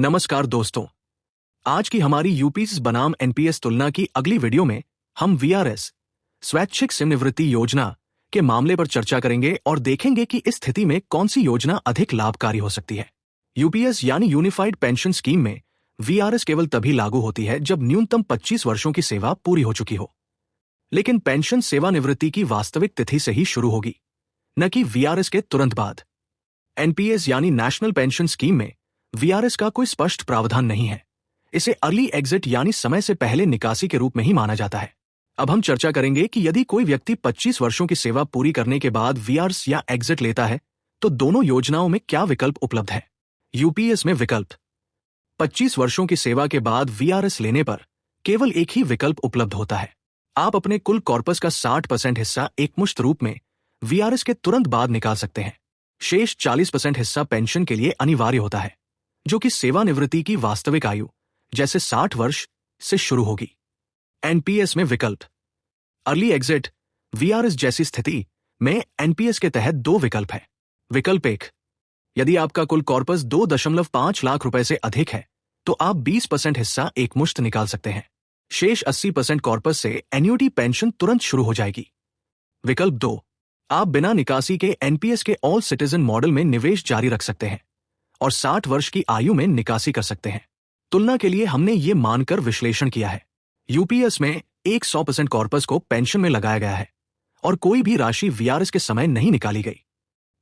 नमस्कार दोस्तों, आज की हमारी यूपीएस बनाम एनपीएस तुलना की अगली वीडियो में हम वीआरएस स्वैच्छिक सेवानिवृत्ति योजना के मामले पर चर्चा करेंगे और देखेंगे कि इस स्थिति में कौन सी योजना अधिक लाभकारी हो सकती है। यूपीएस यानी यूनिफाइड पेंशन स्कीम में वीआरएस केवल तभी लागू होती है जब न्यूनतम 25 वर्षों की सेवा पूरी हो चुकी हो, लेकिन पेंशन सेवानिवृत्ति की वास्तविक तिथि से ही शुरू होगी, न कि वीआरएस के तुरंत बाद। एनपीएस यानी नेशनल पेंशन स्कीम में वीआरएस का कोई स्पष्ट प्रावधान नहीं है। इसे अर्ली एग्जिट यानी समय से पहले निकासी के रूप में ही माना जाता है। अब हम चर्चा करेंगे कि यदि कोई व्यक्ति 25 वर्षों की सेवा पूरी करने के बाद वीआरएस या एग्जिट लेता है तो दोनों योजनाओं में क्या विकल्प उपलब्ध है। यूपीएस में विकल्प 25 वर्षों की सेवा के बाद वीआरएस लेने पर केवल एक ही विकल्प उपलब्ध होता है। आप अपने कुल कॉर्पस का 60% हिस्सा एकमुश्त रूप में वीआरएस के तुरंत बाद निकाल सकते हैं। शेष 40% हिस्सा पेंशन के लिए अनिवार्य होता है, जो कि सेवानिवृत्ति की वास्तविक आयु जैसे 60 वर्ष से शुरू होगी। एनपीएस में विकल्प अर्ली एग्जिट वीआरएस जैसी स्थिति में एनपीएस के तहत दो विकल्प हैं। विकल्प 1, यदि आपका कुल कॉर्पस 2.5 लाख रुपए से अधिक है तो आप 20% हिस्सा एकमुश्त निकाल सकते हैं। शेष 80% कॉर्पस से एन्युटी पेंशन तुरंत शुरू हो जाएगी। विकल्प 2, आप बिना निकासी के एनपीएस के ऑल सिटीजन मॉडल में निवेश जारी रख सकते हैं और 60 वर्ष की आयु में निकासी कर सकते हैं। तुलना के लिए हमने ये मानकर विश्लेषण किया है, यूपीएस में 100% कॉर्पस को पेंशन में लगाया गया है और कोई भी राशि वीआरएस के समय नहीं निकाली गई।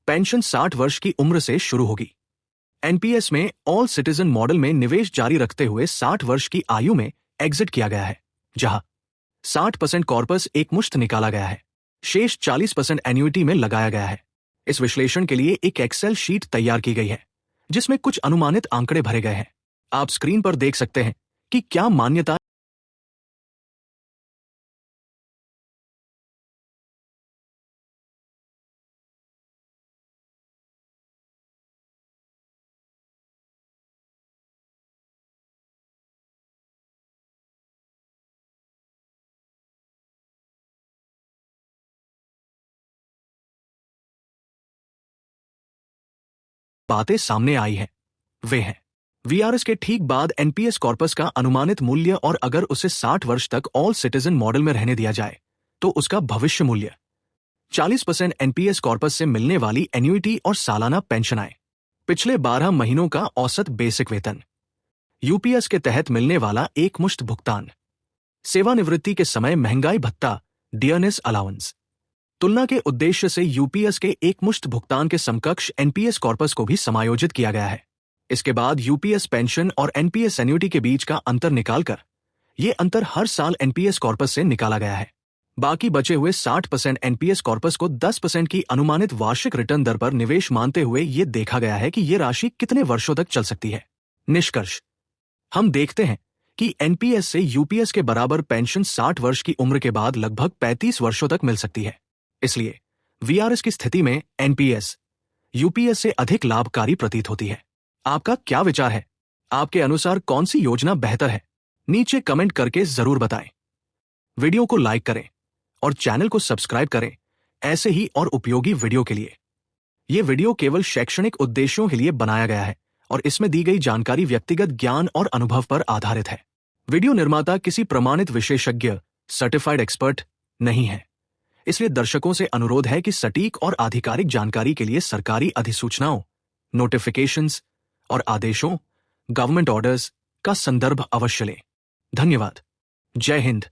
पेंशन 60 वर्ष की उम्र से शुरू होगी। एनपीएस में ऑल सिटीजन मॉडल में निवेश जारी रखते हुए 60 वर्ष की आयु में एग्जिट किया गया है, जहां 60% कॉर्पस एकमुश्त निकाला गया है, शेष 40% एन्युटी में लगाया गया है। इस विश्लेषण के लिए एक एक्सेल शीट तैयार की गई है जिसमें कुछ अनुमानित आंकड़े भरे गए हैं। आप स्क्रीन पर देख सकते हैं कि क्या मान्यता बातें सामने आई हैं, वे हैं वीआरएस के ठीक बाद एनपीएस कॉर्पस का अनुमानित मूल्य और अगर उसे 60 वर्ष तक ऑल सिटीजन मॉडल में रहने दिया जाए तो उसका भविष्य मूल्य, 40% एनपीएस कॉर्पस से मिलने वाली एन्युटी और सालाना पेंशन आय, पिछले 12 महीनों का औसत बेसिक वेतन, यूपीएस के तहत मिलने वाला एकमुश्त भुगतान, सेवानिवृत्ति के समय महंगाई भत्ता डियरनेस अलाउंस। तुलना के उद्देश्य से यूपीएस के एकमुश्त भुगतान के समकक्ष एनपीएस कॉर्पस को भी समायोजित किया गया है। इसके बाद यूपीएस पेंशन और एनपीएस एन्युटी के बीच का अंतर निकालकर यह अंतर हर साल एनपीएस कॉर्पस से निकाला गया है। बाकी बचे हुए 60% एनपीएस कॉर्पस को 10% की अनुमानित वार्षिक रिटर्न दर पर निवेश मानते हुए यह देखा गया है कि यह राशि कितने वर्षों तक चल सकती है। निष्कर्ष, हम देखते हैं कि एनपीएस से यूपीएस के बराबर पेंशन 60 वर्ष की उम्र के बाद लगभग 35 वर्षों तक मिल सकती है। इसलिए वीआरएस की स्थिति में एनपीएस यूपीएस से अधिक लाभकारी प्रतीत होती है। आपका क्या विचार है? आपके अनुसार कौन सी योजना बेहतर है? नीचे कमेंट करके जरूर बताएं। वीडियो को लाइक करें और चैनल को सब्सक्राइब करें ऐसे ही और उपयोगी वीडियो के लिए। यह वीडियो केवल शैक्षणिक उद्देश्यों के लिए बनाया गया है और इसमें दी गई जानकारी व्यक्तिगत ज्ञान और अनुभव पर आधारित है। वीडियो निर्माता किसी प्रमाणित विशेषज्ञ सर्टिफाइड एक्सपर्ट नहीं है, इसलिए दर्शकों से अनुरोध है कि सटीक और आधिकारिक जानकारी के लिए सरकारी अधिसूचनाओं, नोटिफिकेशंस और आदेशों, गवर्नमेंट ऑर्डर्स का संदर्भ अवश्य लें। धन्यवाद। जय हिंद।